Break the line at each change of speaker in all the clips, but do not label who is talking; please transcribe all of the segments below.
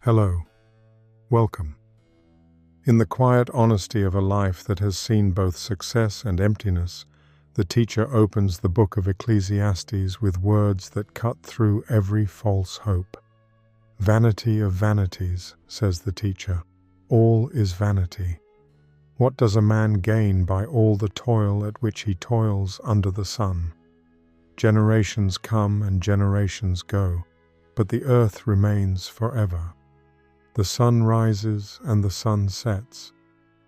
Hello, welcome. In the quiet honesty of a life that has seen both success and emptiness, the teacher opens the book of Ecclesiastes with words that cut through every false hope. Vanity of vanities, says the teacher, all is vanity. What does a man gain by all the toil at which he toils under the sun? Generations come and generations go, but the earth remains forever. The sun rises and the sun sets.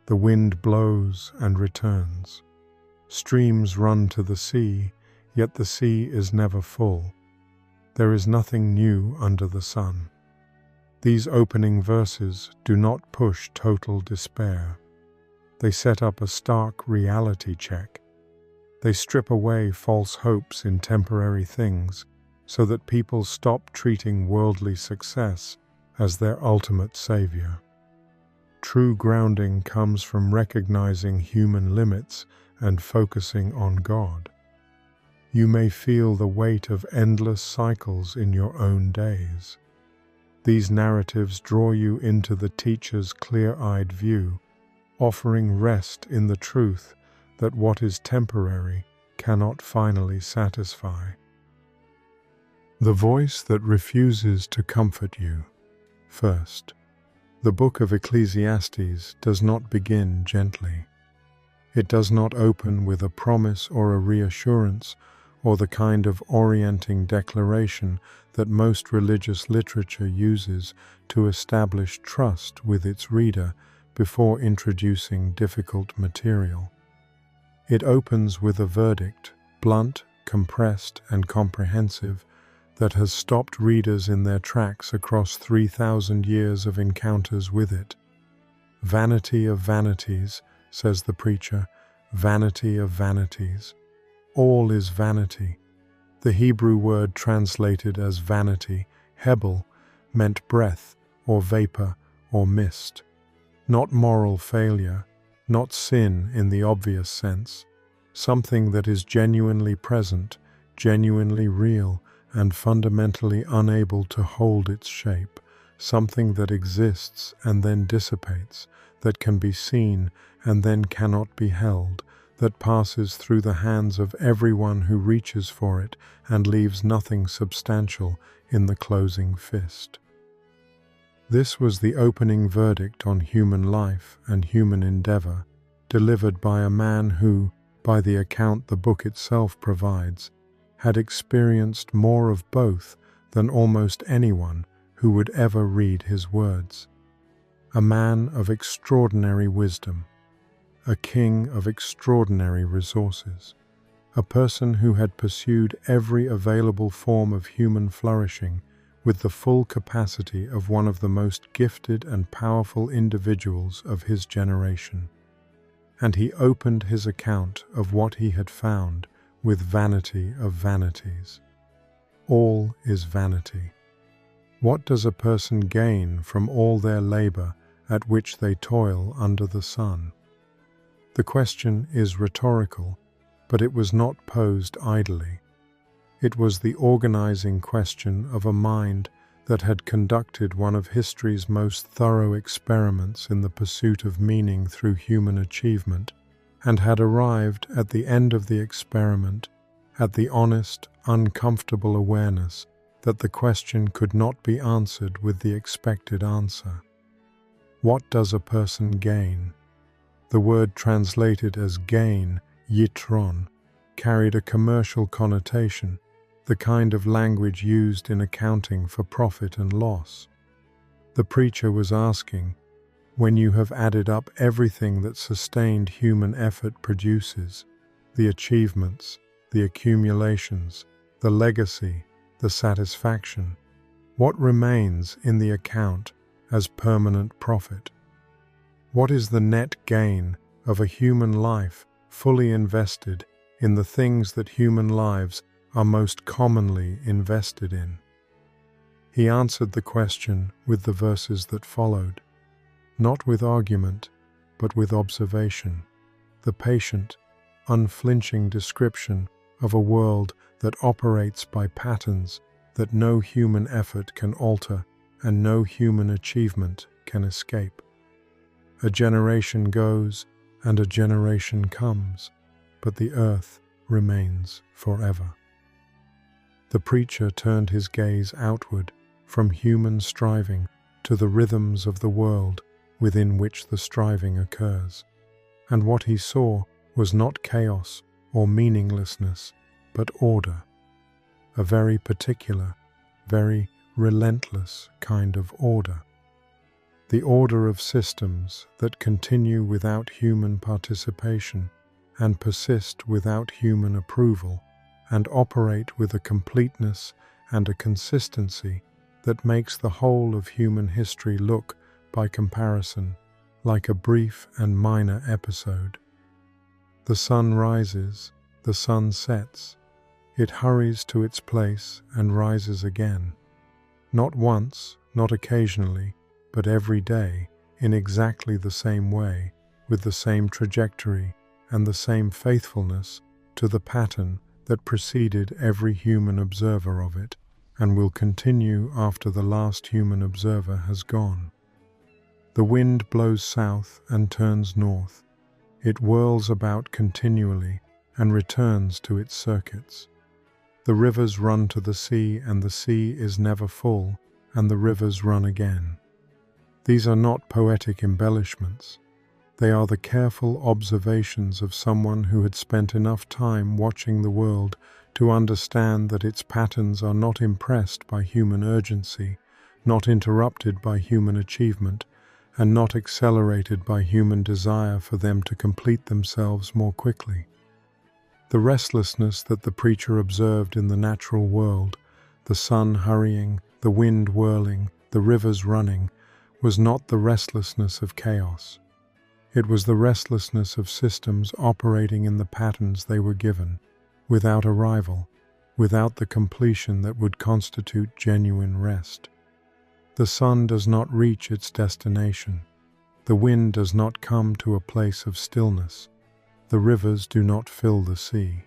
The wind blows and returns. Streams run to the sea, yet the sea is never full. There is nothing new under the sun. These opening verses do not push total despair. They set up a stark reality check. They strip away false hopes in temporary things so that people stop treating worldly success as their ultimate savior. True grounding comes from recognizing human limits and focusing on God. You may feel the weight of endless cycles in your own days. These narratives draw you into the teacher's clear-eyed view, offering rest in the truth that what is temporary cannot finally satisfy. The voice that refuses to comfort you. First, the book of Ecclesiastes does not begin gently. It does not open with a promise or a reassurance or the kind of orienting declaration that most religious literature uses to establish trust with its reader before introducing difficult material. It opens with a verdict, blunt, compressed, and comprehensive, that has stopped readers in their tracks across 3,000 years of encounters with it. Vanity of vanities, says the preacher, vanity of vanities. All is vanity. The Hebrew word translated as vanity, hebel, meant breath or vapor or mist. Not moral failure, not sin in the obvious sense, something that is genuinely present, genuinely real, and fundamentally unable to hold its shape, something that exists and then dissipates, that can be seen and then cannot be held, that passes through the hands of everyone who reaches for it and leaves nothing substantial in the closing fist. This was the opening verdict on human life and human endeavor, delivered by a man who, by the account the book itself provides, had experienced more of both than almost anyone who would ever read his words. A man of extraordinary wisdom, a king of extraordinary resources, a person who had pursued every available form of human flourishing with the full capacity of one of the most gifted and powerful individuals of his generation. And he opened his account of what he had found with vanity of vanities. All is vanity. What does a person gain from all their labor at which they toil under the sun? The question is rhetorical, but it was not posed idly. It was the organizing question of a mind that had conducted one of history's most thorough experiments in the pursuit of meaning through human achievement, and had arrived at the end of the experiment at the honest, uncomfortable awareness that the question could not be answered with the expected answer. What does a person gain? The word translated as gain, yitron, carried a commercial connotation, the kind of language used in accounting for profit and loss. The preacher was asking, when you have added up everything that sustained human effort produces, the achievements, the accumulations, the legacy, the satisfaction, what remains in the account as permanent profit? What is the net gain of a human life fully invested in the things that human lives are most commonly invested in? He answered the question with the verses that followed. Not with argument, but with observation, the patient, unflinching description of a world that operates by patterns that no human effort can alter and no human achievement can escape. A generation goes and a generation comes, but the earth remains forever. The preacher turned his gaze outward from human striving to the rhythms of the world within which the striving occurs, and what he saw was not chaos or meaninglessness, but order, a very particular, very relentless kind of order. The order of systems that continue without human participation and persist without human approval and operate with a completeness and a consistency that makes the whole of human history look, by comparison, like a brief and minor episode. The sun rises, the sun sets. It hurries to its place and rises again. Not once, not occasionally, but every day, in exactly the same way, with the same trajectory and the same faithfulness to the pattern that preceded every human observer of it, and will continue after the last human observer has gone. The wind blows south and turns north. It whirls about continually and returns to its circuits. The rivers run to the sea, and the sea is never full, and the rivers run again. These are not poetic embellishments. They are the careful observations of someone who had spent enough time watching the world to understand that its patterns are not impressed by human urgency, not interrupted by human achievement, and not accelerated by human desire for them to complete themselves more quickly. The restlessness that the preacher observed in the natural world, the sun hurrying, the wind whirling, the rivers running, was not the restlessness of chaos. It was the restlessness of systems operating in the patterns they were given, without a rival, without the completion that would constitute genuine rest. The sun does not reach its destination. The wind does not come to a place of stillness. The rivers do not fill the sea.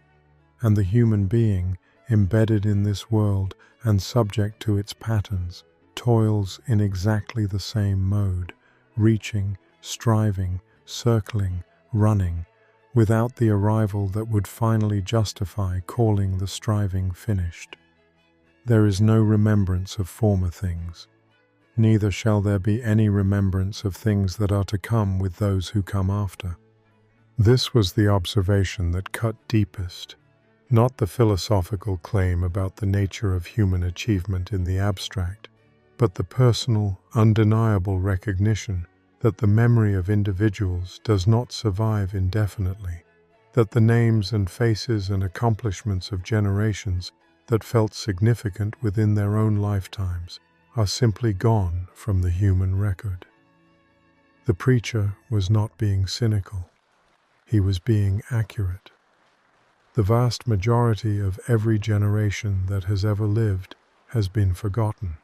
And the human being, embedded in this world and subject to its patterns, toils in exactly the same mode, reaching, striving, circling, running, without the arrival that would finally justify calling the striving finished. There is no remembrance of former things. Neither shall there be any remembrance of things that are to come with those who come after. This was the observation that cut deepest, not the philosophical claim about the nature of human achievement in the abstract, but the personal, undeniable recognition that the memory of individuals does not survive indefinitely, that the names and faces and accomplishments of generations that felt significant within their own lifetimes are simply gone from the human record. The preacher was not being cynical. He was being accurate. The vast majority of every generation that has ever lived has been forgotten,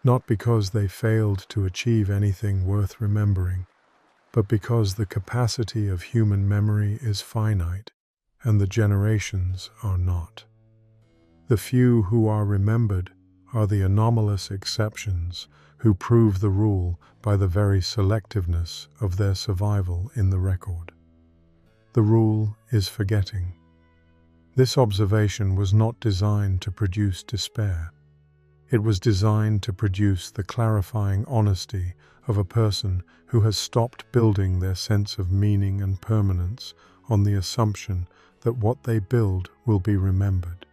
not because they failed to achieve anything worth remembering, but because the capacity of human memory is finite and the generations are not. The few who are remembered are the anomalous exceptions who prove the rule by the very selectiveness of their survival in the record. The rule is forgetting. This observation was not designed to produce despair. It was designed to produce the clarifying honesty of a person who has stopped building their sense of meaning and permanence on the assumption that what they build will be remembered,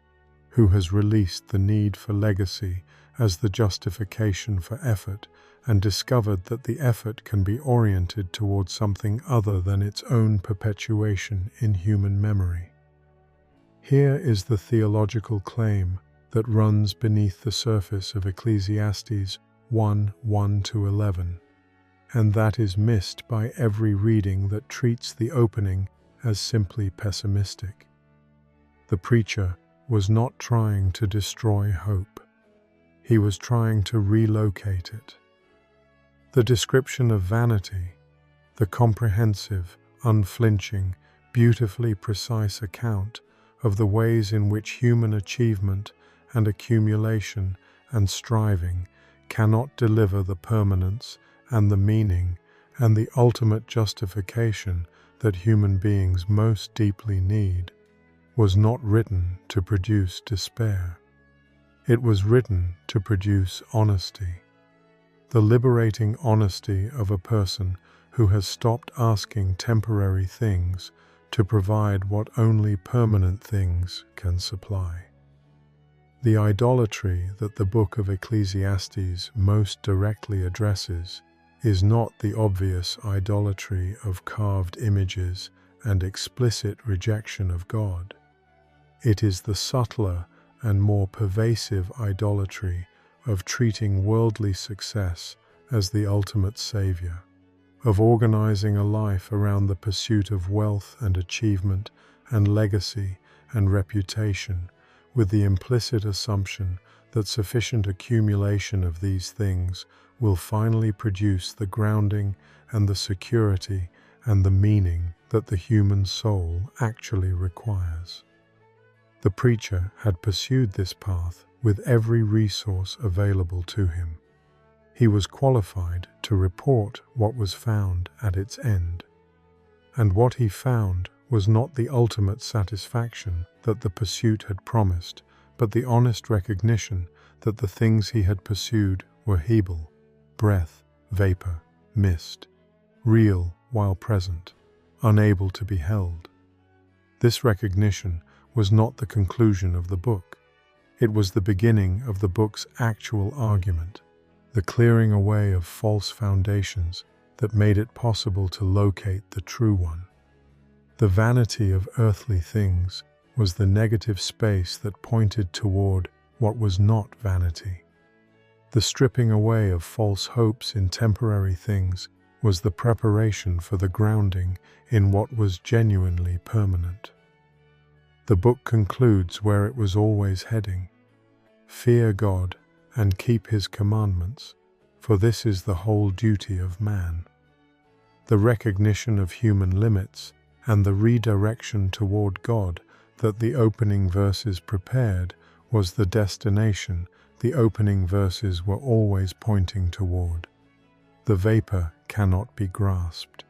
who has released the need for legacy as the justification for effort and discovered that the effort can be oriented towards something other than its own perpetuation in human memory. Here is the theological claim that runs beneath the surface of Ecclesiastes 1:1-11, and that is missed by every reading that treats the opening as simply pessimistic. The preacher was not trying to destroy hope. He was trying to relocate it. The description of vanity, the comprehensive, unflinching, beautifully precise account of the ways in which human achievement and accumulation and striving cannot deliver the permanence and the meaning and the ultimate justification that human beings most deeply need, was not written to produce despair. It was written to produce honesty. The liberating honesty of a person who has stopped asking temporary things to provide what only permanent things can supply. The idolatry that the book of Ecclesiastes most directly addresses is not the obvious idolatry of carved images and explicit rejection of God. It is the subtler and more pervasive idolatry of treating worldly success as the ultimate savior, of organizing a life around the pursuit of wealth and achievement and legacy and reputation, with the implicit assumption that sufficient accumulation of these things will finally produce the grounding and the security and the meaning that the human soul actually requires. The preacher had pursued this path with every resource available to him. He was qualified to report what was found at its end. And what he found was not the ultimate satisfaction that the pursuit had promised, but the honest recognition that the things he had pursued were hebel, breath, vapor, mist, real while present, unable to be held. This recognition was not the conclusion of the book. It was the beginning of the book's actual argument, the clearing away of false foundations that made it possible to locate the true one. The vanity of earthly things was the negative space that pointed toward what was not vanity. The stripping away of false hopes in temporary things was the preparation for the grounding in what was genuinely permanent. The book concludes where it was always heading. Fear God and keep His commandments, for this is the whole duty of man. The recognition of human limits and the redirection toward God that the opening verses prepared was the destination the opening verses were always pointing toward. The vapor cannot be grasped.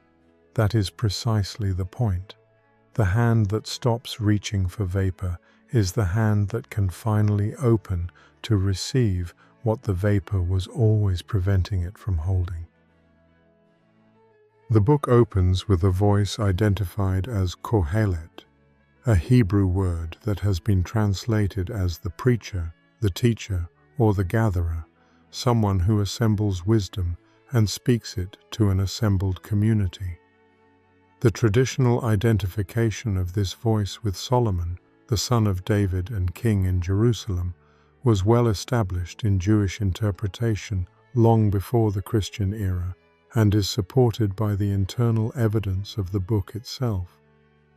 That is precisely the point. The hand that stops reaching for vapor is the hand that can finally open to receive what the vapor was always preventing it from holding. The book opens with a voice identified as Kohelet, a Hebrew word that has been translated as the preacher, the teacher, or the gatherer, someone who assembles wisdom and speaks it to an assembled community. The traditional identification of this voice with Solomon, the son of David and king in Jerusalem, was well established in Jewish interpretation long before the Christian era, and is supported by the internal evidence of the book itself.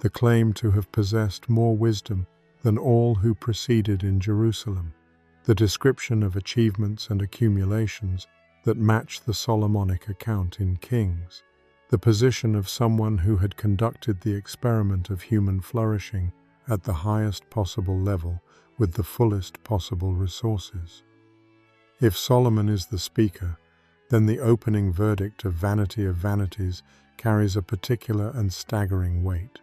The claim to have possessed more wisdom than all who preceded in Jerusalem, the description of achievements and accumulations that match the Solomonic account in Kings, the position of someone who had conducted the experiment of human flourishing at the highest possible level with the fullest possible resources. If Solomon is the speaker, then the opening verdict of Vanity of Vanities carries a particular and staggering weight.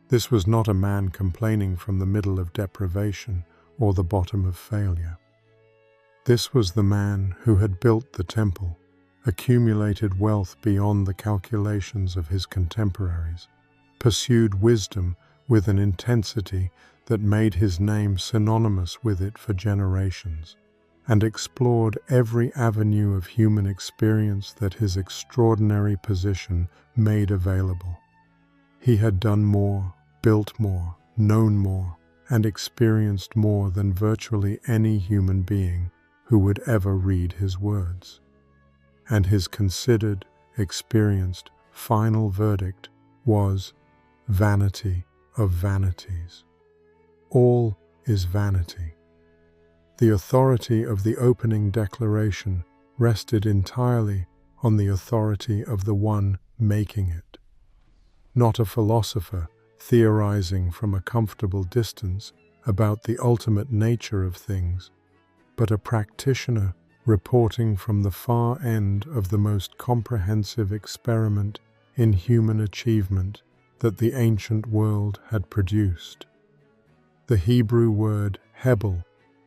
This was not a man complaining from the middle of deprivation or the bottom of failure. This was the man who had built the temple, accumulated wealth beyond the calculations of his contemporaries, pursued wisdom with an intensity that made his name synonymous with it for generations, and explored every avenue of human experience that his extraordinary position made available. He had done more, built more, known more, and experienced more than virtually any human being who would ever read his words. And his considered, experienced, final verdict was Vanity of Vanities. All is vanity. The authority of the opening declaration rested entirely on the authority of the one making it. Not a philosopher theorizing from a comfortable distance about the ultimate nature of things, but a practitioner reporting from the far end of the most comprehensive experiment in human achievement that the ancient world had produced. The Hebrew word hebel,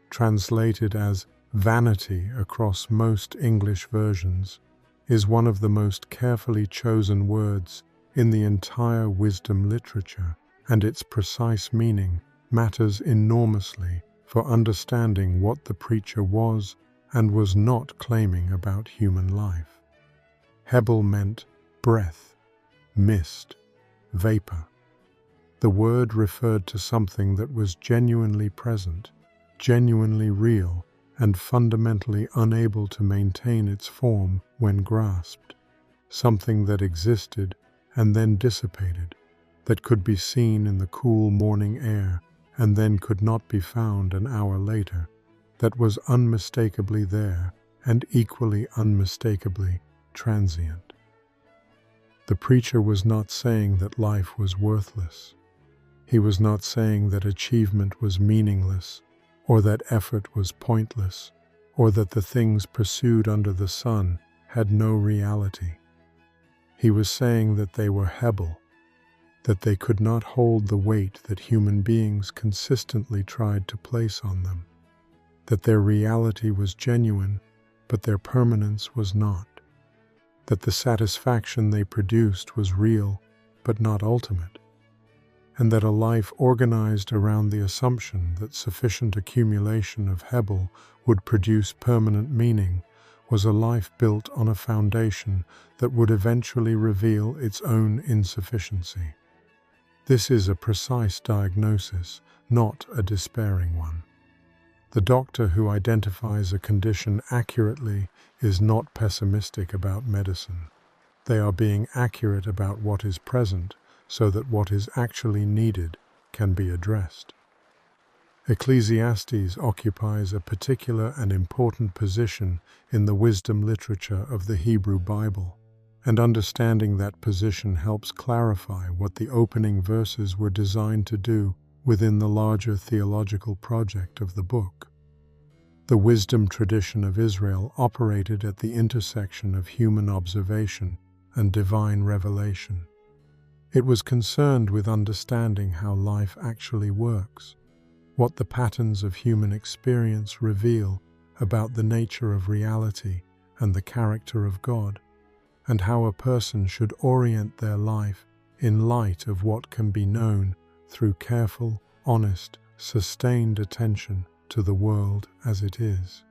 translated as vanity across most English versions, is one of the most carefully chosen words in the entire wisdom literature, and its precise meaning matters enormously for understanding what the preacher was and was not claiming about human life. Hebel meant breath, mist, vapor. The word referred to something that was genuinely present, genuinely real, and fundamentally unable to maintain its form when grasped, something that existed and then dissipated, that could be seen in the cool morning air and then could not be found an hour later, that was unmistakably there and equally unmistakably transient. The preacher was not saying that life was worthless. He was not saying that achievement was meaningless, or that effort was pointless, or that the things pursued under the sun had no reality. He was saying that they were hebel, that they could not hold the weight that human beings consistently tried to place on them, that their reality was genuine, but their permanence was not, that the satisfaction they produced was real, but not ultimate, and that a life organized around the assumption that sufficient accumulation of hebel would produce permanent meaning was a life built on a foundation that would eventually reveal its own insufficiency. This is a precise diagnosis, not a despairing one. The doctor who identifies a condition accurately is not pessimistic about medicine. They are being accurate about what is present so that what is actually needed can be addressed. Ecclesiastes occupies a particular and important position in the wisdom literature of the Hebrew Bible, and understanding that position helps clarify what the opening verses were designed to do within the larger theological project of the book. The wisdom tradition of Israel operated at the intersection of human observation and divine revelation. It was concerned with understanding how life actually works, what the patterns of human experience reveal about the nature of reality and the character of God, and how a person should orient their life in light of what can be known through careful, honest, sustained attention to the world as it is.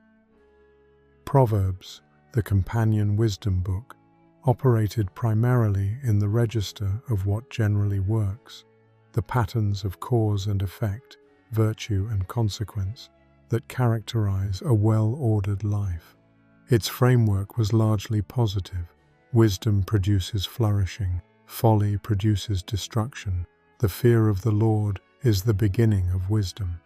Proverbs, the companion wisdom book, operated primarily in the register of what generally works, the patterns of cause and effect, virtue and consequence that characterize a well-ordered life. Its framework was largely positive. Wisdom produces flourishing, folly produces destruction. The fear of the Lord is the beginning of wisdom.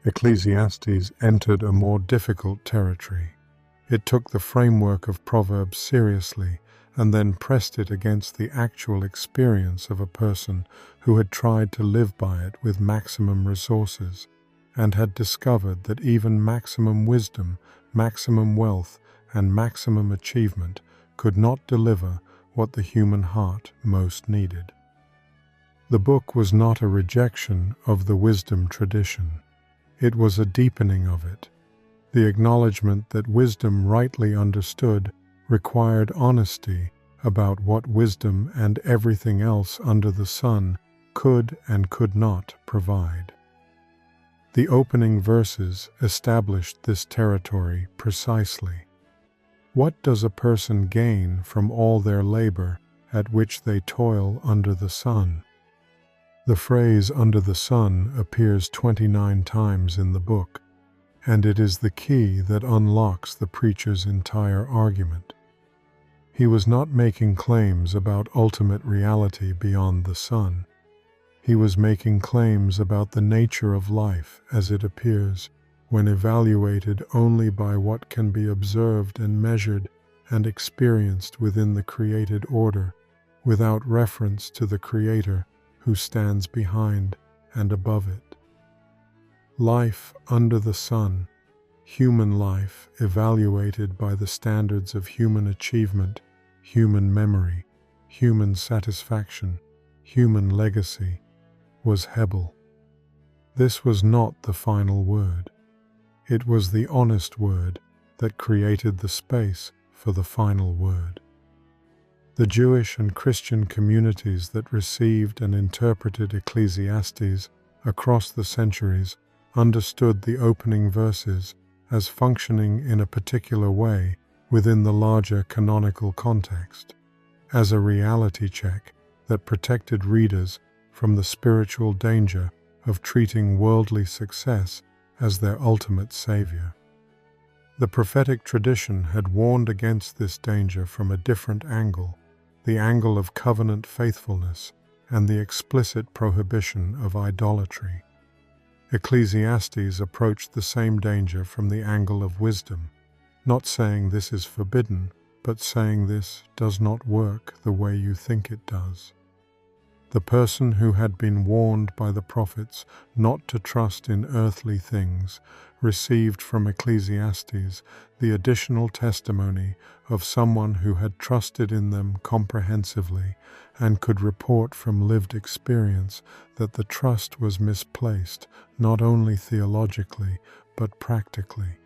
Ecclesiastes entered a more difficult territory. It took the framework of Proverbs seriously and then pressed it against the actual experience of a person who had tried to live by it with maximum resources and had discovered that even maximum wisdom, maximum wealth, and maximum achievement could not deliver what the human heart most needed. The book was not a rejection of the wisdom tradition. It was a deepening of it. The acknowledgement that wisdom rightly understood required honesty about what wisdom and everything else under the sun could and could not provide. The opening verses established this territory precisely. What does a person gain from all their labor at which they toil under the sun? The phrase "under the sun" appears 29 times in the book, and it is the key that unlocks the preacher's entire argument. He was not making claims about ultimate reality beyond the sun. He was making claims about the nature of life as it appears when evaluated only by what can be observed and measured and experienced within the created order, without reference to the Creator who stands behind and above it. Life under the sun, human life evaluated by the standards of human achievement, human memory, human satisfaction, human legacy, was hebel. This was not the final word. It was the honest word that created the space for the final word. The Jewish and Christian communities that received and interpreted Ecclesiastes across the centuries understood the opening verses as functioning in a particular way within the larger canonical context, as a reality check that protected readers from the spiritual danger of treating worldly success as their ultimate savior. The prophetic tradition had warned against this danger from a different angle, the angle of covenant faithfulness and the explicit prohibition of idolatry. Ecclesiastes approached the same danger from the angle of wisdom, not saying this is forbidden, but saying this does not work the way you think it does. The person who had been warned by the prophets not to trust in earthly things received from Ecclesiastes the additional testimony of someone who had trusted in them comprehensively and could report from lived experience that the trust was misplaced not only theologically but practically.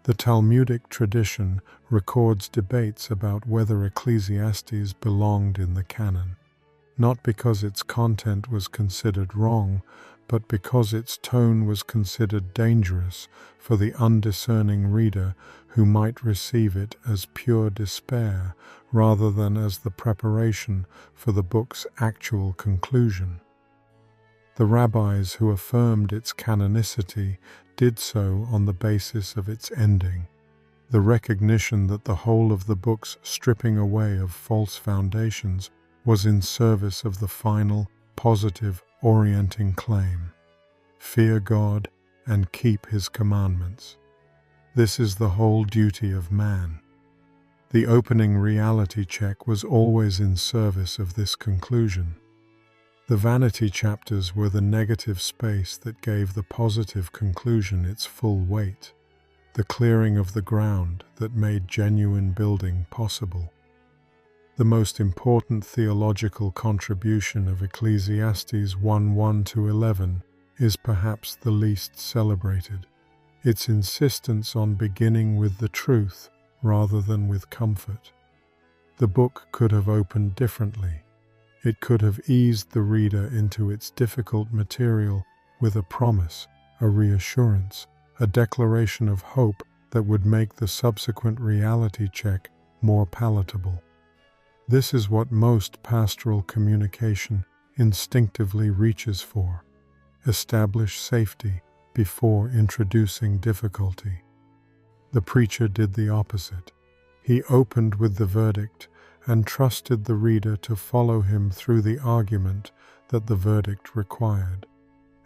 The Talmudic tradition records debates about whether Ecclesiastes belonged in the canon, not because its content was considered wrong, but because its tone was considered dangerous for the undiscerning reader who might receive it as pure despair rather than as the preparation for the book's actual conclusion. The rabbis who affirmed its canonicity did so on the basis of its ending, the recognition that the whole of the book's stripping away of false foundations was in service of the final, positive, orienting claim: fear God and keep His commandments. This is the whole duty of man. The opening reality check was always in service of this conclusion. The vanity chapters were the negative space that gave the positive conclusion its full weight, the clearing of the ground that made genuine building possible. The most important theological contribution of Ecclesiastes 1:1-11 is perhaps the least celebrated: its insistence on beginning with the truth rather than with comfort. The book could have opened differently. It could have eased the reader into its difficult material with a promise, a reassurance, a declaration of hope that would make the subsequent reality check more palatable. This is what most pastoral communication instinctively reaches for: establish safety before introducing difficulty. The preacher did the opposite. He opened with the verdict and trusted the reader to follow him through the argument that the verdict required.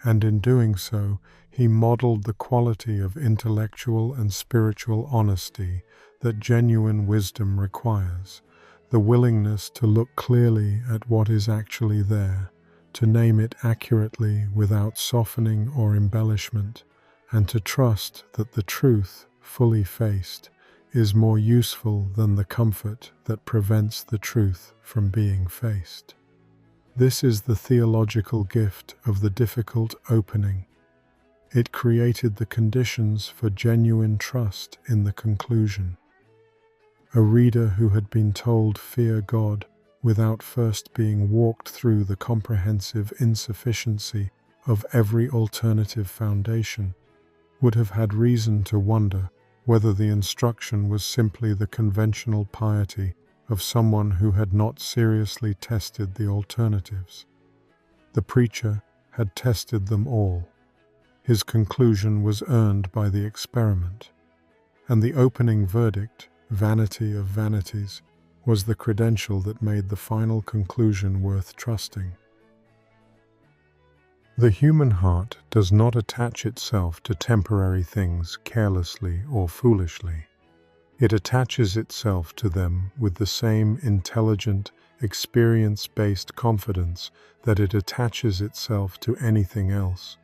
And in doing so, he modeled the quality of intellectual and spiritual honesty that genuine wisdom requires: the willingness to look clearly at what is actually there, to name it accurately without softening or embellishment, and to trust that the truth, fully faced, is more useful than the comfort that prevents the truth from being faced. This is the theological gift of the difficult opening. It created the conditions for genuine trust in the conclusion. A reader who had been told fear God without first being walked through the comprehensive insufficiency of every alternative foundation would have had reason to wonder whether the instruction was simply the conventional piety of someone who had not seriously tested the alternatives. The preacher had tested them all. His conclusion was earned by the experiment, and the opening verdict, Vanity of Vanities, was the credential that made the final conclusion worth trusting. The human heart does not attach itself to temporary things carelessly or foolishly. It attaches itself to them with the same intelligent, experience-based confidence that it attaches itself to anything else.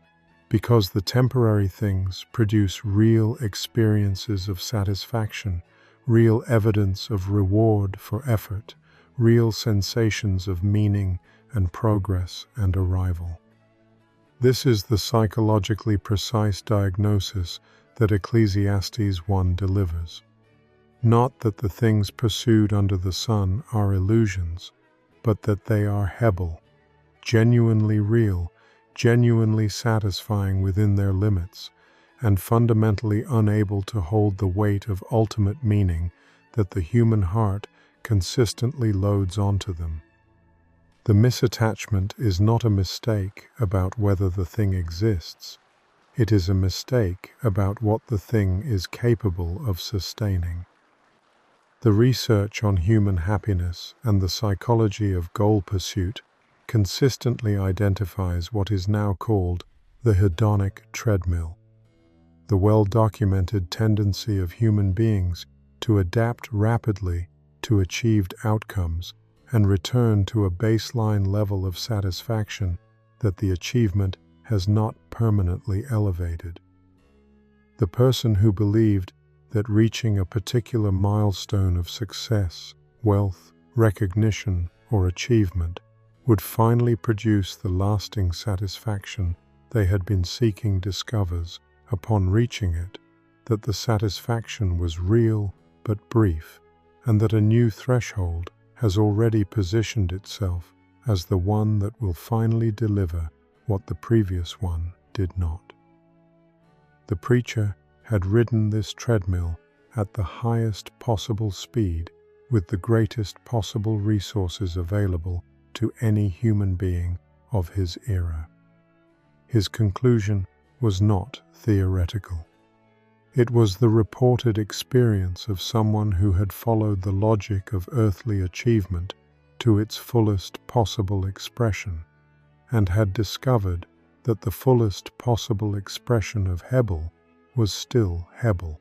because the temporary things produce real experiences of satisfaction, real evidence of reward for effort, real sensations of meaning and progress and arrival. This is the psychologically precise diagnosis that Ecclesiastes 1 delivers. Not that the things pursued under the sun are illusions, but that they are hebel, genuinely real, genuinely satisfying within their limits, and fundamentally unable to hold the weight of ultimate meaning that the human heart consistently loads onto them. The misattachment is not a mistake about whether the thing exists. It is a mistake about what the thing is capable of sustaining. The research on human happiness and the psychology of goal pursuit consistently identifies what is now called the hedonic treadmill, the well-documented tendency of human beings to adapt rapidly to achieved outcomes and return to a baseline level of satisfaction that the achievement has not permanently elevated. The person who believed that reaching a particular milestone of success, wealth, recognition, or achievement would finally produce the lasting satisfaction they had been seeking discovers, upon reaching it, that the satisfaction was real but brief, and that a new threshold has already positioned itself as the one that will finally deliver what the previous one did not. The preacher had ridden this treadmill at the highest possible speed with the greatest possible resources available to any human being of his era. His conclusion was not theoretical. It was the reported experience of someone who had followed the logic of earthly achievement to its fullest possible expression, and had discovered that the fullest possible expression of hebel was still hebel.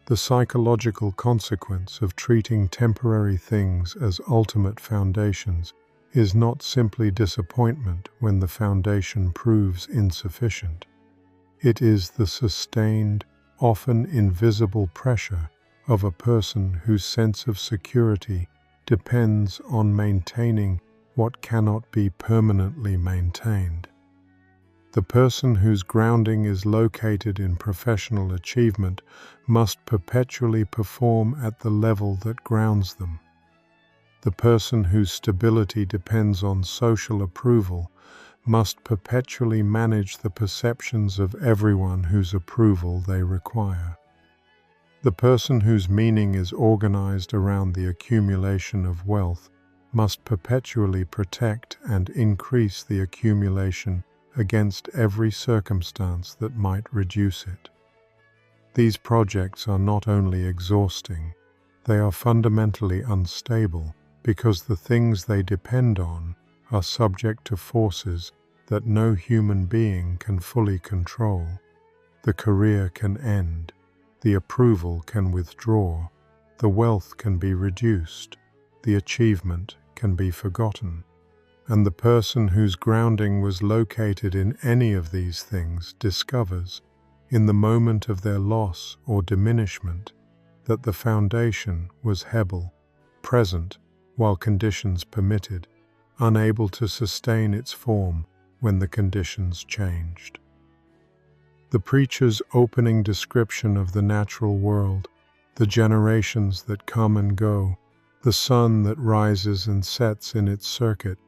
The psychological consequence of treating temporary things as ultimate foundations is not simply disappointment when the foundation proves insufficient. It is the sustained, often invisible pressure of a person whose sense of security depends on maintaining what cannot be permanently maintained. The person whose grounding is located in professional achievement must perpetually perform at the level that grounds them. The person whose stability depends on social approval must perpetually manage the perceptions of everyone whose approval they require. The person whose meaning is organized around the accumulation of wealth must perpetually protect and increase the accumulation against every circumstance that might reduce it. These projects are not only exhausting, they are fundamentally unstable because the things they depend on are subject to forces that no human being can fully control. The career can end, the approval can withdraw, the wealth can be reduced, the achievement can be forgotten. And the person whose grounding was located in any of these things discovers, in the moment of their loss or diminishment, that the foundation was hebel, present while conditions permitted, unable to sustain its form when the conditions changed. The preacher's opening description of the natural world, the generations that come and go, the sun that rises and sets in its circuit,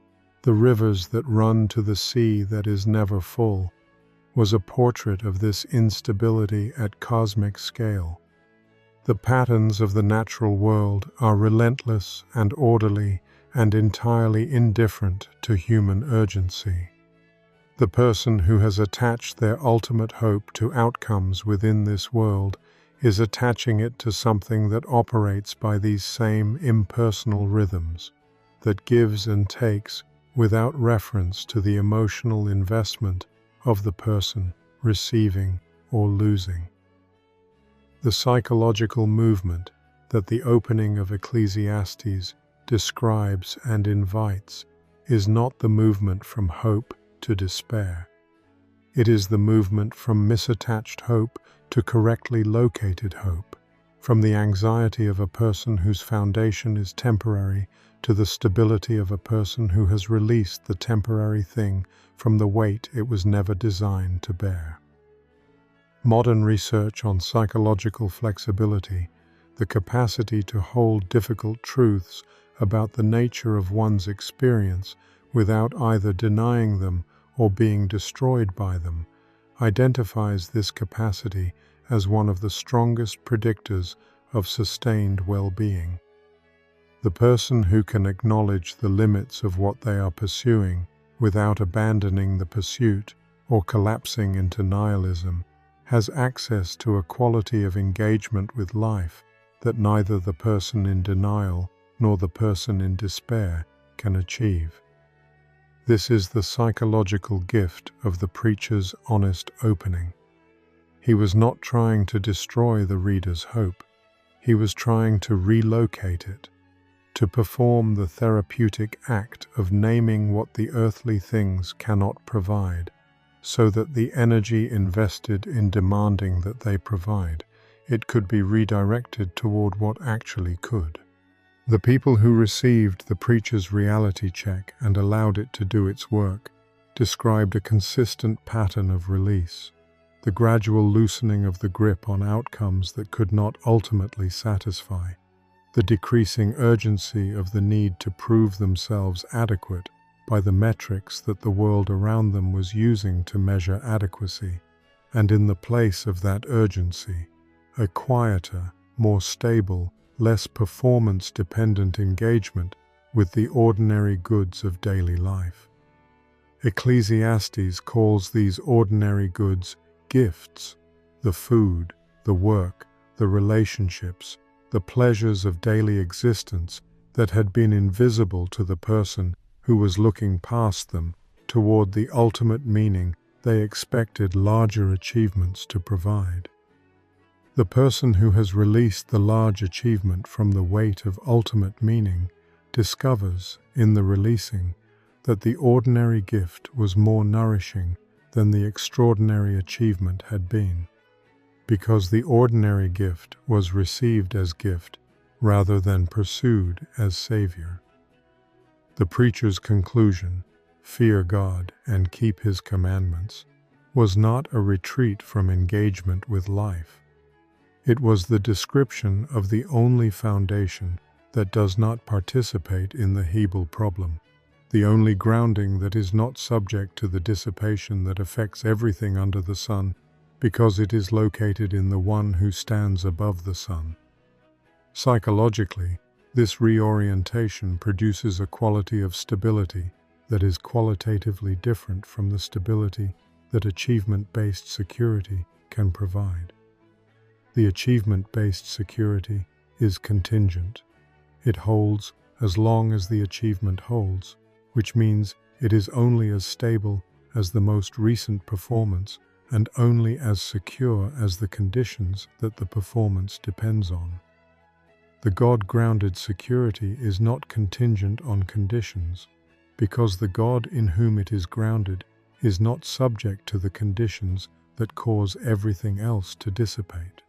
the rivers that run to the sea that is never full, was a portrait of this instability at cosmic scale. The patterns of the natural world are relentless and orderly and entirely indifferent to human urgency. The person who has attached their ultimate hope to outcomes within this world is attaching it to something that operates by these same impersonal rhythms, that gives and takes without reference to the emotional investment of the person receiving or losing. The psychological movement that the opening of Ecclesiastes describes and invites is not the movement from hope to despair. It is the movement from misattached hope to correctly located hope, from the anxiety of a person whose foundation is temporary to the stability of a person who has released the temporary thing from the weight it was never designed to bear. Modern research on psychological flexibility, the capacity to hold difficult truths about the nature of one's experience without either denying them or being destroyed by them, identifies this capacity as one of the strongest predictors of sustained well-being. The person who can acknowledge the limits of what they are pursuing without abandoning the pursuit or collapsing into nihilism has access to a quality of engagement with life that neither the person in denial nor the person in despair can achieve. This is the psychological gift of the preacher's honest opening. He was not trying to destroy the reader's hope. He was trying to relocate it, to perform the therapeutic act of naming what the earthly things cannot provide, so that the energy invested in demanding that they provide, it could be redirected toward what actually could. The people who received the preacher's reality check and allowed it to do its work described a consistent pattern of release, the gradual loosening of the grip on outcomes that could not ultimately satisfy, the decreasing urgency of the need to prove themselves adequate by the metrics that the world around them was using to measure adequacy, and in the place of that urgency, a quieter, more stable, less performance-dependent engagement with the ordinary goods of daily life. Ecclesiastes calls these ordinary goods gifts, the food, the work, the relationships, the pleasures of daily existence that had been invisible to the person who was looking past them toward the ultimate meaning they expected larger achievements to provide. The person who has released the large achievement from the weight of ultimate meaning discovers, in the releasing, that the ordinary gift was more nourishing than the extraordinary achievement had been, because the ordinary gift was received as gift rather than pursued as Savior. The preacher's conclusion, "Fear God and keep His commandments," was not a retreat from engagement with life. It was the description of the only foundation that does not participate in the hebel problem, the only grounding that is not subject to the dissipation that affects everything under the sun, because it is located in the one who stands above the sun. Psychologically, this reorientation produces a quality of stability that is qualitatively different from the stability that achievement-based security can provide. The achievement-based security is contingent. It holds as long as the achievement holds, which means it is only as stable as the most recent performance and only as secure as the conditions that the performance depends on. The God-grounded security is not contingent on conditions, because the God in whom it is grounded is not subject to the conditions that cause everything else to dissipate.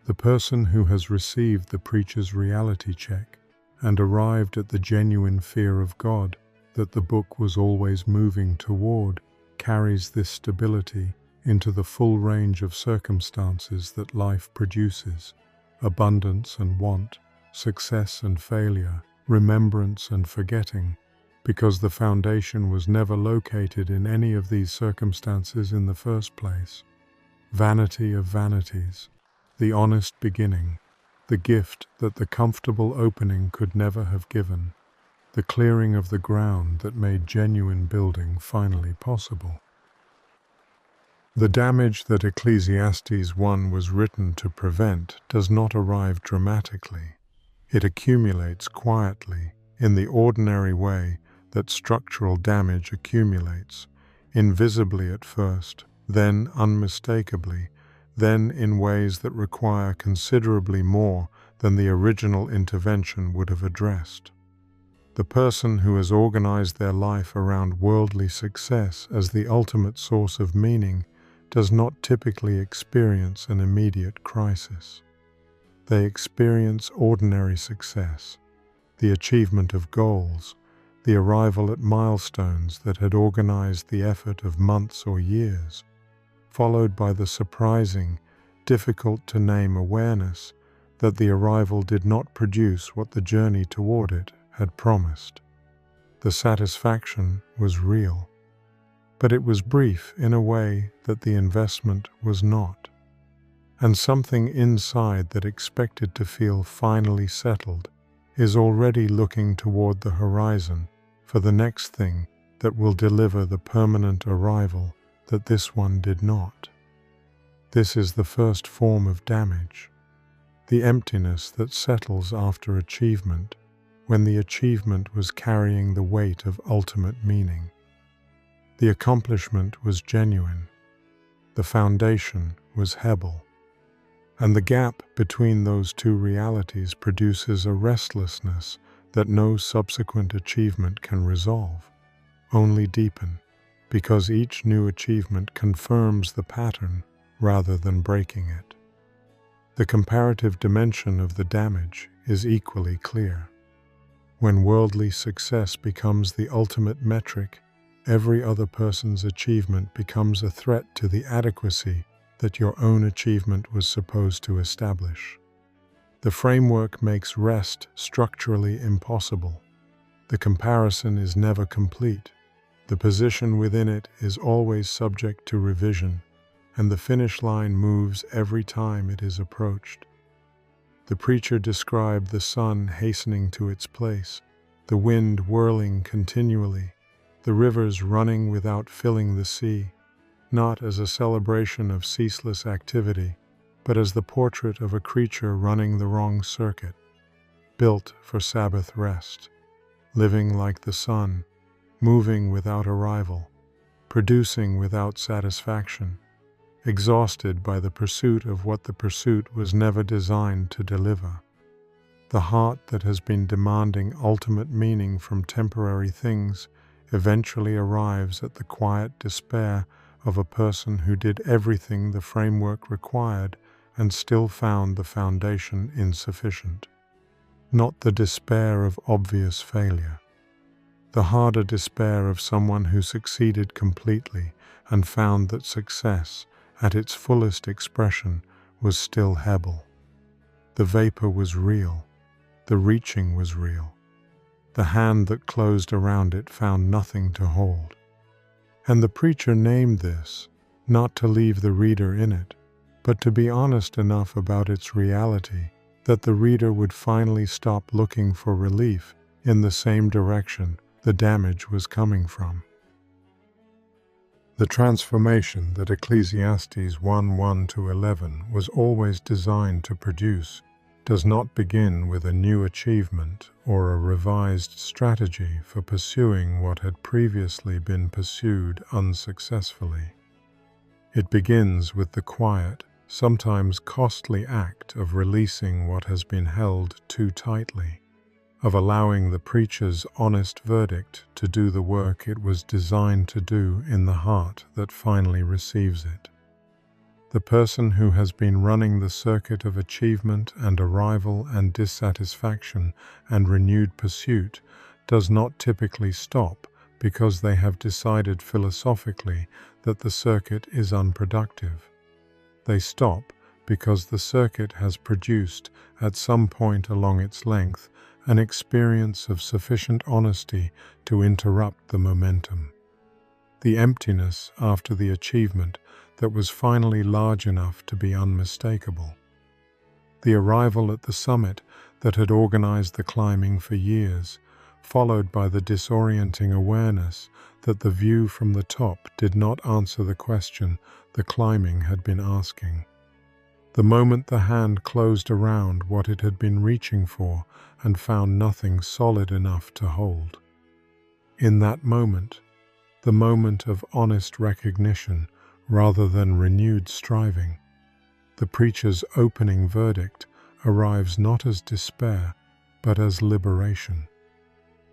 The person who has received the preacher's reality check and arrived at the genuine fear of God that the book was always moving toward carries this stability into the full range of circumstances that life produces: abundance and want, success and failure, remembrance and forgetting, because the foundation was never located in any of these circumstances in the first place. Vanity of Vanities, the honest beginning, the gift that the comfortable opening could never have given, the clearing of the ground that made genuine building finally possible. The damage that Ecclesiastes 1 was written to prevent does not arrive dramatically. It accumulates quietly, in the ordinary way that structural damage accumulates, invisibly at first, then unmistakably, then in ways that require considerably more than the original intervention would have addressed. The person who has organized their life around worldly success as the ultimate source of meaning does not typically experience an immediate crisis. They experience ordinary success, the achievement of goals, the arrival at milestones that had organized the effort of months or years, followed by the surprising, difficult-to-name awareness that the arrival did not produce what the journey toward it had promised. The satisfaction was real, but it was brief in a way that the investment was not. And something inside that expected to feel finally settled is already looking toward the horizon for the next thing that will deliver the permanent arrival that this one did not. This is the first form of damage, the emptiness that settles after achievement, when the achievement was carrying the weight of ultimate meaning. The accomplishment was genuine, the foundation was hebel, and the gap between those two realities produces a restlessness that no subsequent achievement can resolve, only deepen, because each new achievement confirms the pattern rather than breaking it. The comparative dimension of the damage is equally clear. When worldly success becomes the ultimate metric, every other person's achievement becomes a threat to the adequacy that your own achievement was supposed to establish. The framework makes rest structurally impossible. The comparison is never complete. The position within it is always subject to revision, and the finish line moves every time it is approached. The preacher described the sun hastening to its place, the wind whirling continually, the rivers running without filling the sea, not as a celebration of ceaseless activity, but as the portrait of a creature running the wrong circuit, built for Sabbath rest, living like the sun, moving without arrival, producing without satisfaction, exhausted by the pursuit of what the pursuit was never designed to deliver. The heart that has been demanding ultimate meaning from temporary things eventually arrives at the quiet despair of a person who did everything the framework required and still found the foundation insufficient. Not the despair of obvious failure. The harder despair of someone who succeeded completely and found that success, at its fullest expression, was still hebel. The vapor was real. The reaching was real. The hand that closed around it found nothing to hold. And the preacher named this, not to leave the reader in it, but to be honest enough about its reality that the reader would finally stop looking for relief in the same direction the damage was coming from. The transformation that Ecclesiastes 1:1-11 was always designed to produce does not begin with a new achievement or a revised strategy for pursuing what had previously been pursued unsuccessfully. It begins with the quiet, sometimes costly act of releasing what has been held too tightly, of allowing the preacher's honest verdict to do the work it was designed to do in the heart that finally receives it. The person who has been running the circuit of achievement and arrival and dissatisfaction and renewed pursuit does not typically stop because they have decided philosophically that the circuit is unproductive. They stop because the circuit has produced, at some point along its length, an experience of sufficient honesty to interrupt the momentum. The emptiness after the achievement that was finally large enough to be unmistakable. The arrival at the summit that had organized the climbing for years, followed by the disorienting awareness that the view from the top did not answer the question the climbing had been asking. The moment the hand closed around what it had been reaching for and found nothing solid enough to hold. In that moment, the moment of honest recognition rather than renewed striving, the preacher's opening verdict arrives not as despair, but as liberation.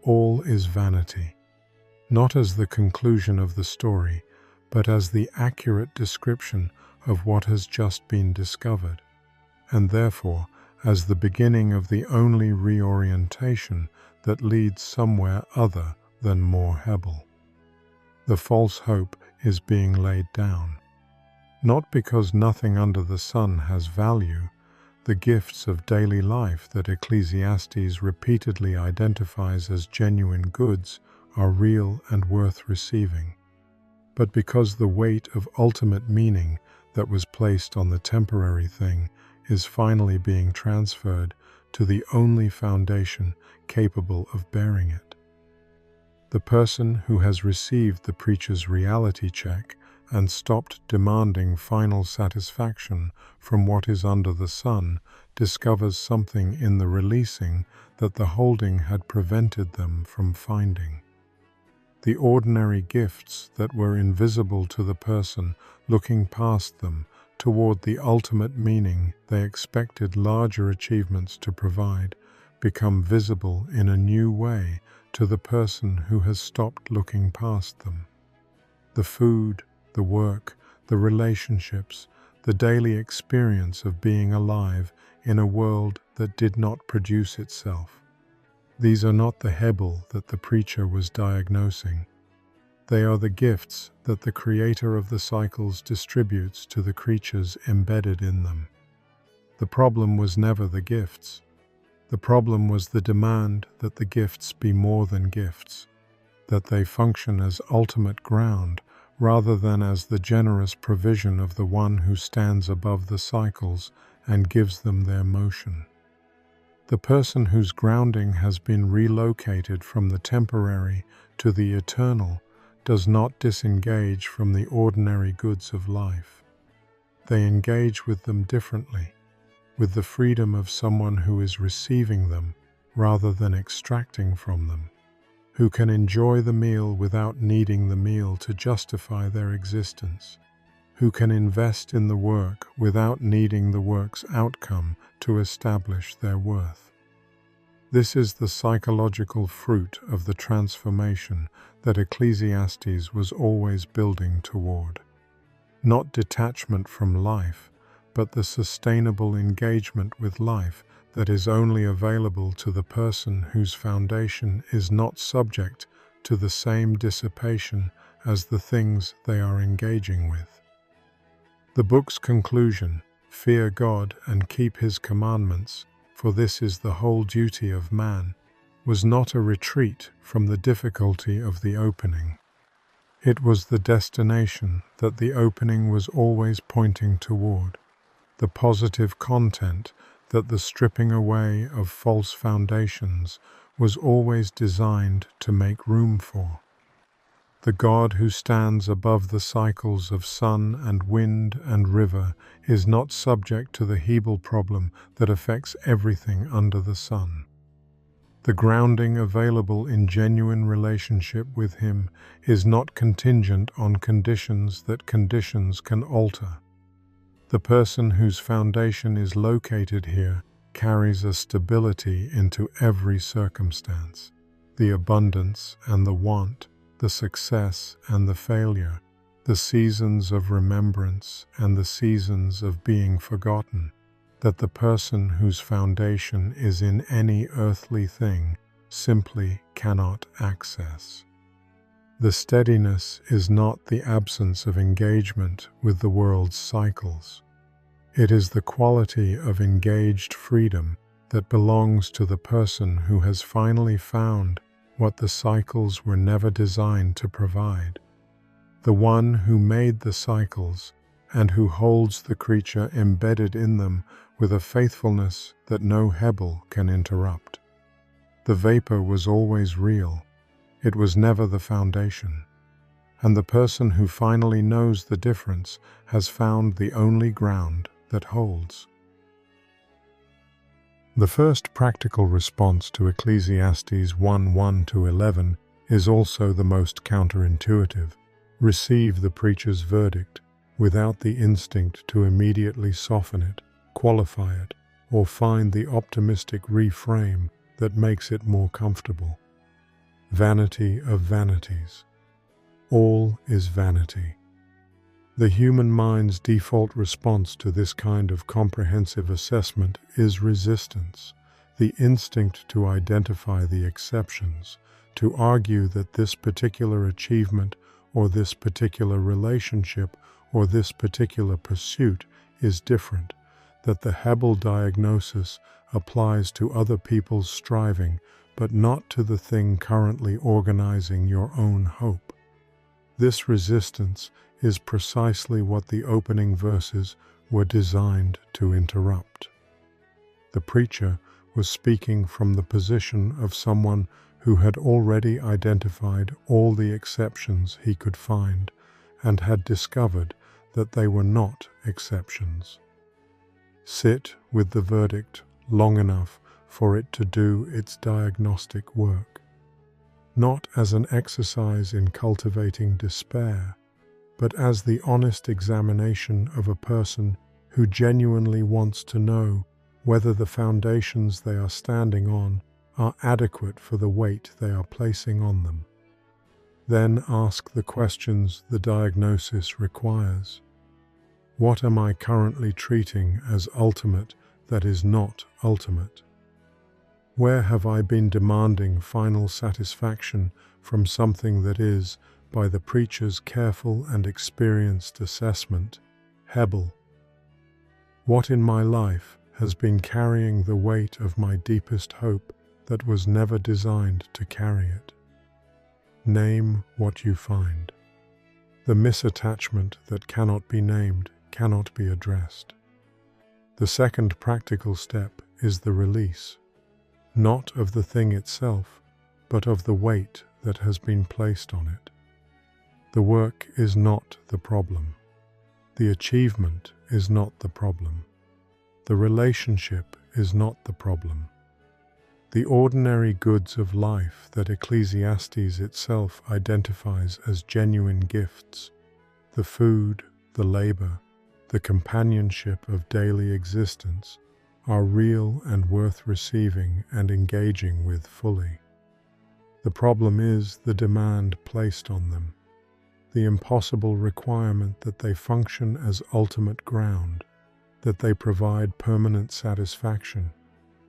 all is vanity, not as the conclusion of the story, but as the accurate description of what has just been discovered, and therefore as the beginning of the only reorientation that leads somewhere other than more hebel. The false hope is being laid down, not because nothing under the sun has value. The gifts of daily life that Ecclesiastes repeatedly identifies as genuine goods are real and worth receiving, but because the weight of ultimate meaning that was placed on the temporary thing is finally being transferred to the only foundation capable of bearing it. The person who has received the preacher's reality check and stopped demanding final satisfaction from what is under the sun discovers something in the releasing that the holding had prevented them from finding. The ordinary gifts that were invisible to the person looking past them toward the ultimate meaning they expected larger achievements to provide become visible in a new way to the person who has stopped looking past them. The food, the work, the relationships, the daily experience of being alive in a world that did not produce itself. These are not the hebel that the preacher was diagnosing. They are the gifts that the creator of the cycles distributes to the creatures embedded in them. The problem was never the gifts. The problem was the demand that the gifts be more than gifts, that they function as ultimate ground rather than as the generous provision of the one who stands above the cycles and gives them their motion. The person whose grounding has been relocated from the temporary to the eternal does not disengage from the ordinary goods of life. They engage with them differently, with the freedom of someone who is receiving them rather than extracting from them, who can enjoy the meal without needing the meal to justify their existence, who can invest in the work without needing the work's outcome to establish their worth. This is the psychological fruit of the transformation that Ecclesiastes was always building toward. Not detachment from life, but the sustainable engagement with life that is only available to the person whose foundation is not subject to the same dissipation as the things they are engaging with. The book's conclusion, "Fear God and keep His commandments, for this is the whole duty of man," was not a retreat from the difficulty of the opening. It was the destination that the opening was always pointing toward, the positive content that the stripping away of false foundations was always designed to make room for. The God who stands above the cycles of sun and wind and river is not subject to the hebel problem that affects everything under the sun. The grounding available in genuine relationship with Him is not contingent on conditions that conditions can alter. The person whose foundation is located here carries a stability into every circumstance, the abundance and the want, the success and the failure, the seasons of remembrance and the seasons of being forgotten, that the person whose foundation is in any earthly thing simply cannot access. The steadiness is not the absence of engagement with the world's cycles. It is the quality of engaged freedom that belongs to the person who has finally found what the cycles were never designed to provide. The one who made the cycles and who holds the creature embedded in them with a faithfulness that no hebel can interrupt. The vapor was always real. It was never the foundation. And the person who finally knows the difference has found the only ground that holds. The first practical response to Ecclesiastes 1:1-11 is also the most counterintuitive. Receive the preacher's verdict without the instinct to immediately soften it, qualify it, or find the optimistic reframe that makes it more comfortable. Vanity of Vanities. All is vanity. The human mind's default response to this kind of comprehensive assessment is resistance, the instinct to identify the exceptions, to argue that this particular achievement or this particular relationship or this particular pursuit is different, that the hebel diagnosis applies to other people's striving, but not to the thing currently organizing your own hope. This resistance is precisely what the opening verses were designed to interrupt. The preacher was speaking from the position of someone who had already identified all the exceptions he could find and had discovered that they were not exceptions. Sit with the verdict long enough for it to do its diagnostic work, not as an exercise in cultivating despair, but as the honest examination of a person who genuinely wants to know whether the foundations they are standing on are adequate for the weight they are placing on them. Then ask the questions the diagnosis requires. What am I currently treating as ultimate that is not ultimate? Where have I been demanding final satisfaction from something that is, by the preacher's careful and experienced assessment, hebel? What in my life has been carrying the weight of my deepest hope that was never designed to carry it? Name what you find. The misattachment that cannot be named cannot be addressed. The second practical step is the release, not of the thing itself, but of the weight that has been placed on it. The work is not the problem. The achievement is not the problem. The relationship is not the problem. The ordinary goods of life that Ecclesiastes itself identifies as genuine gifts, the food, the labor, the companionship of daily existence, are real and worth receiving and engaging with fully. The problem is the demand placed on them, the impossible requirement that they function as ultimate ground, that they provide permanent satisfaction,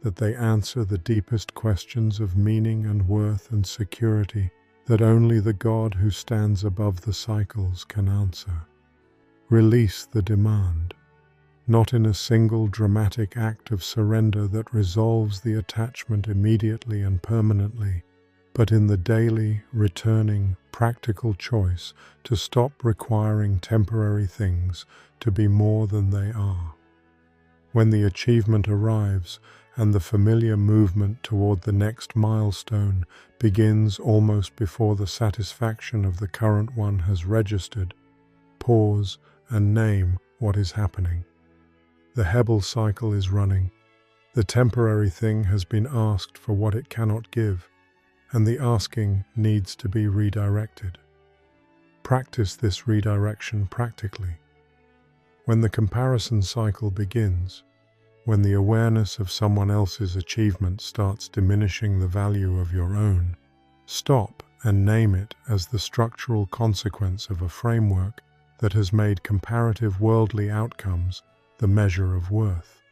that they answer the deepest questions of meaning and worth and security that only the God who stands above the cycles can answer. Release the demand, not in a single dramatic act of surrender that resolves the attachment immediately and permanently, but in the daily, returning, practical choice to stop requiring temporary things to be more than they are. When the achievement arrives and the familiar movement toward the next milestone begins almost before the satisfaction of the current one has registered, pause and name what is happening. The hebel cycle is running. The temporary thing has been asked for what it cannot give, and the asking needs to be redirected. Practice this redirection practically. When the comparison cycle begins, when the awareness of someone else's achievement starts diminishing the value of your own, stop and name it as the structural consequence of a framework that has made comparative worldly outcomes the measure of worth.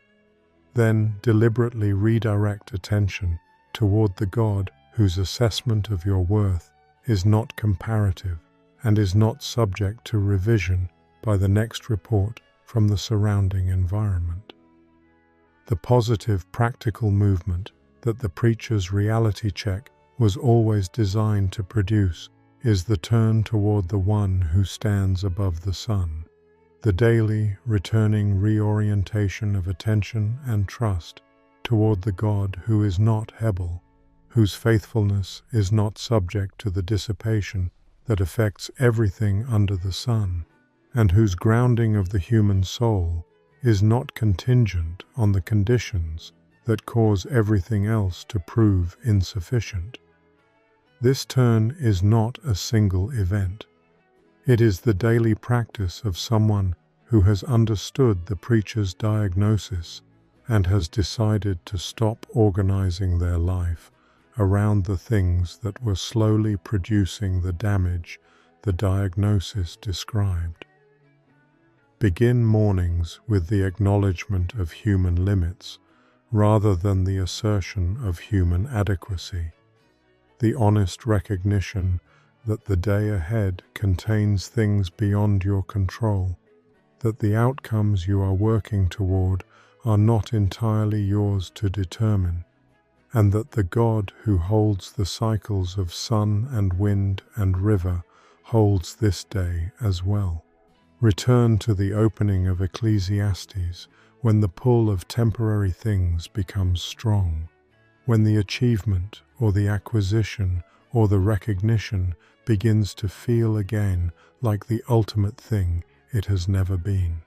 Then deliberately redirect attention toward the God whose assessment of your worth is not comparative and is not subject to revision by the next report from the surrounding environment. The positive, practical movement that the preacher's reality check was always designed to produce is the turn toward the one who stands above the sun, the daily, returning reorientation of attention and trust toward the God who is not hebel, whose faithfulness is not subject to the dissipation that affects everything under the sun, and whose grounding of the human soul is not contingent on the conditions that cause everything else to prove insufficient. This turn is not a single event. It is the daily practice of someone who has understood the preacher's diagnosis and has decided to stop organizing their life around the things that were slowly producing the damage the diagnosis described. Begin mornings with the acknowledgement of human limits rather than the assertion of human adequacy. The honest recognition that the day ahead contains things beyond your control, that the outcomes you are working toward are not entirely yours to determine, and that the God who holds the cycles of sun and wind and river holds this day as well. Return to the opening of Ecclesiastes when the pull of temporary things becomes strong, when the achievement or the acquisition or the recognition begins to feel again like the ultimate thing it has never been.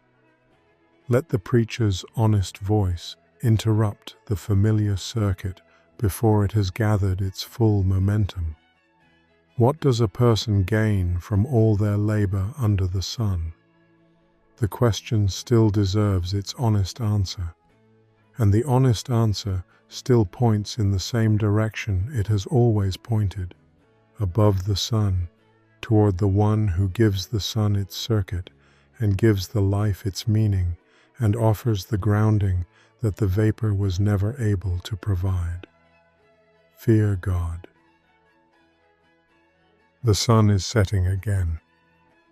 Let the preacher's honest voice interrupt the familiar circuit before it has gathered its full momentum. What does a person gain from all their labor under the sun? The question still deserves its honest answer, and the honest answer still points in the same direction it has always pointed, above the sun, toward the one who gives the sun its circuit and gives the life its meaning and offers the grounding that the vapor was never able to provide. Fear God. The sun is setting again.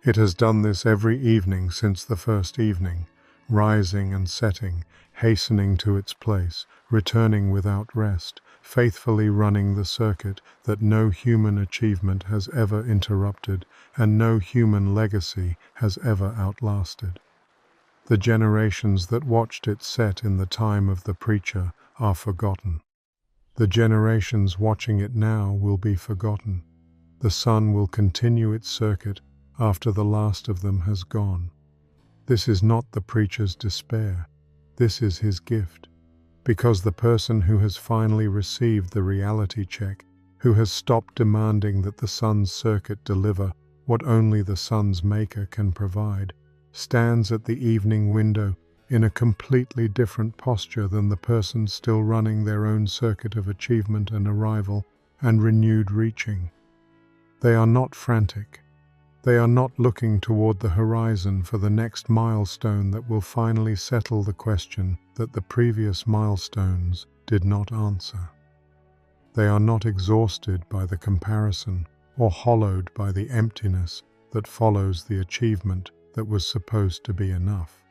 It has done this every evening since the first evening, rising and setting, hastening to its place, returning without rest, faithfully running the circuit that no human achievement has ever interrupted and no human legacy has ever outlasted. The generations that watched it set in the time of the preacher are forgotten. The generations watching it now will be forgotten. The sun will continue its circuit after the last of them has gone. This is not the preacher's despair. This is his gift, because the person who has finally received the reality check, who has stopped demanding that the sun's circuit deliver what only the sun's maker can provide, stands at the evening window in a completely different posture than the person still running their own circuit of achievement and arrival and renewed reaching. They are not frantic. They are not looking toward the horizon for the next milestone that will finally settle the question that the previous milestones did not answer. They are not exhausted by the comparison or hollowed by the emptiness that follows the achievement that was supposed to be enough.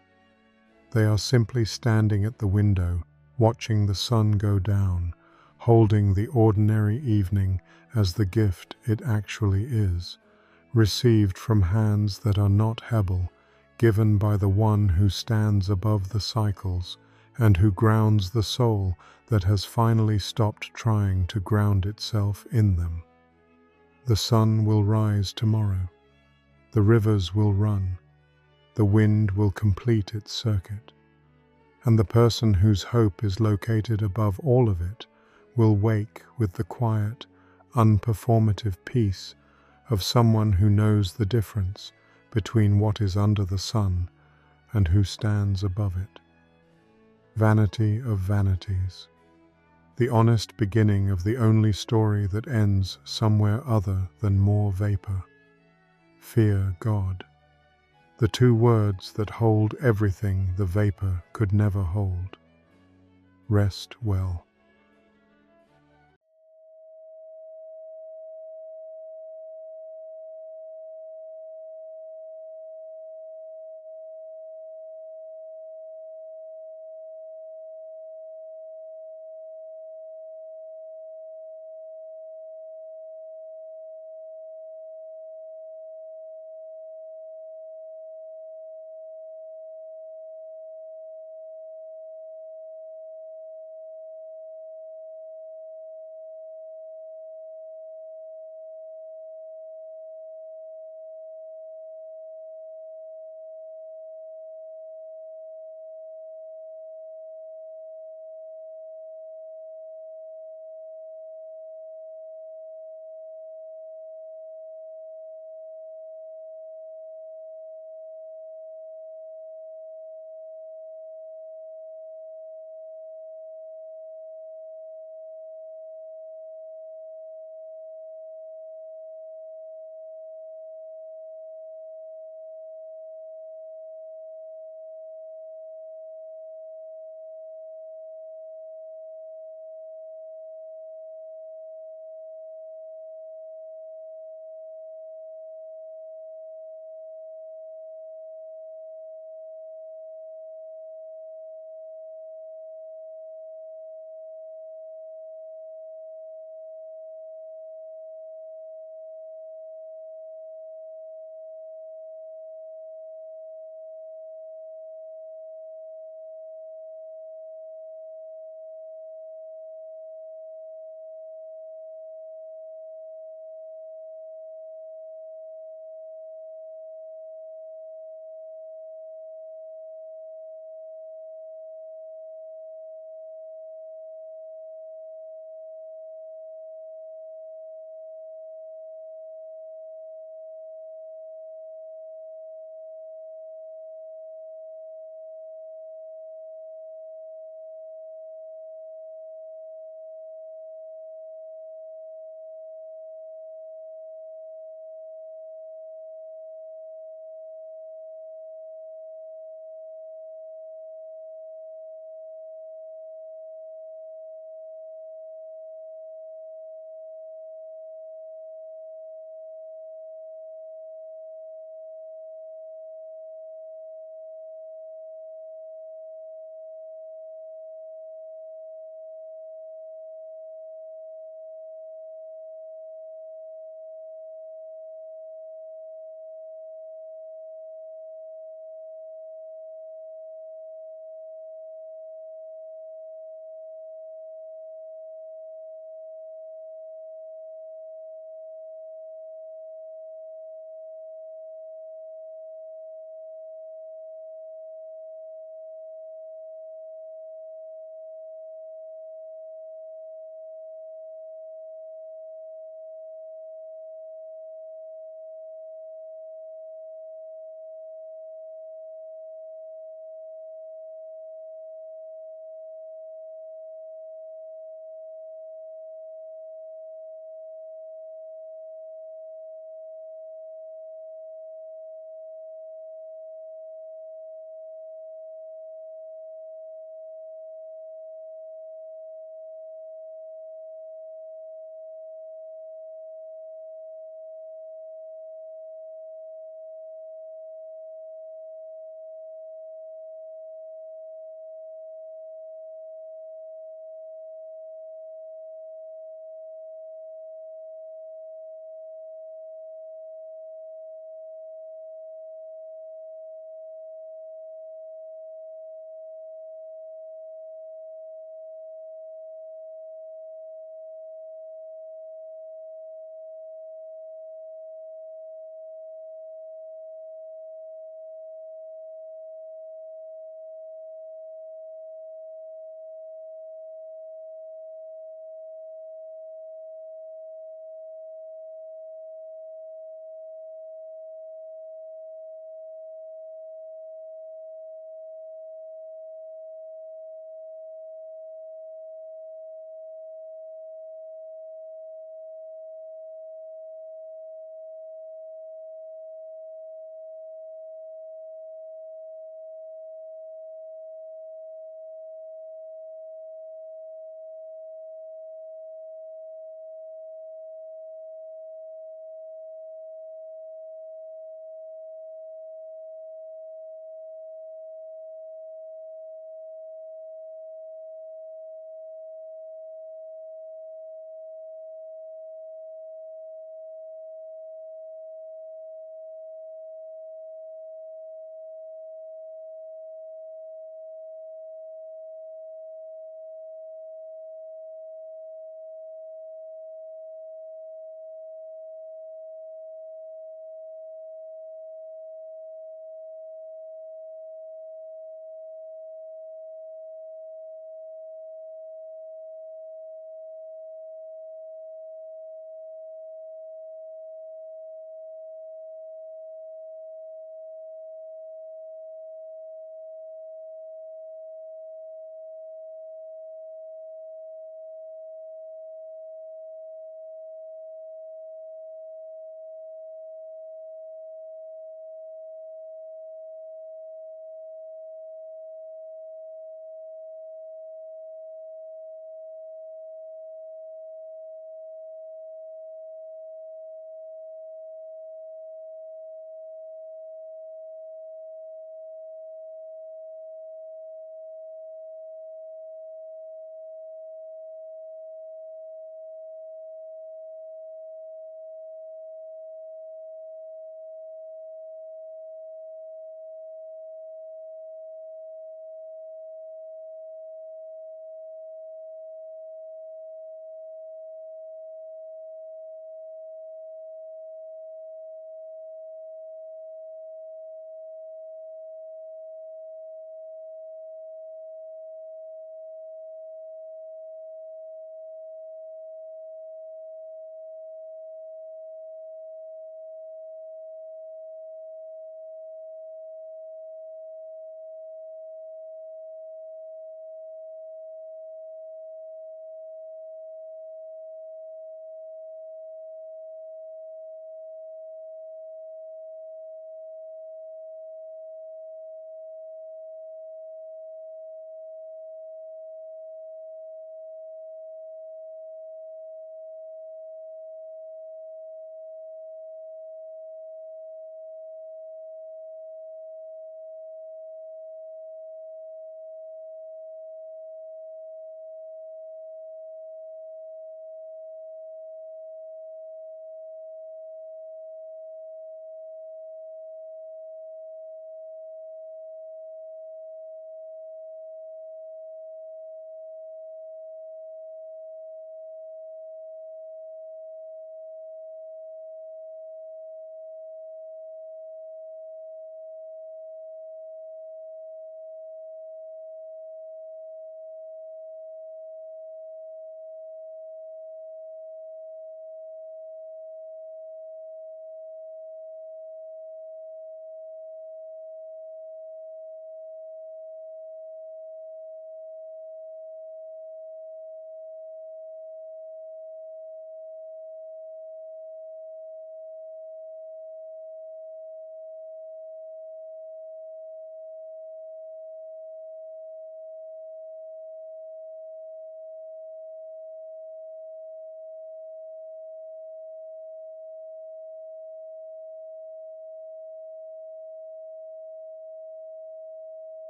They are simply standing at the window, watching the sun go down, holding the ordinary evening as the gift it actually is, received from hands that are not hebel, given by the one who stands above the cycles and who grounds the soul that has finally stopped trying to ground itself in them. The sun will rise tomorrow. The rivers will run. The wind will complete its circuit. And the person whose hope is located above all of it will wake with the quiet, unperformative peace of someone who knows the difference between what is under the sun and who stands above it. Vanity of Vanities. The honest beginning of the only story that ends somewhere other than more vapor. Fear God. The two words that hold everything the vapor could never hold. Rest well.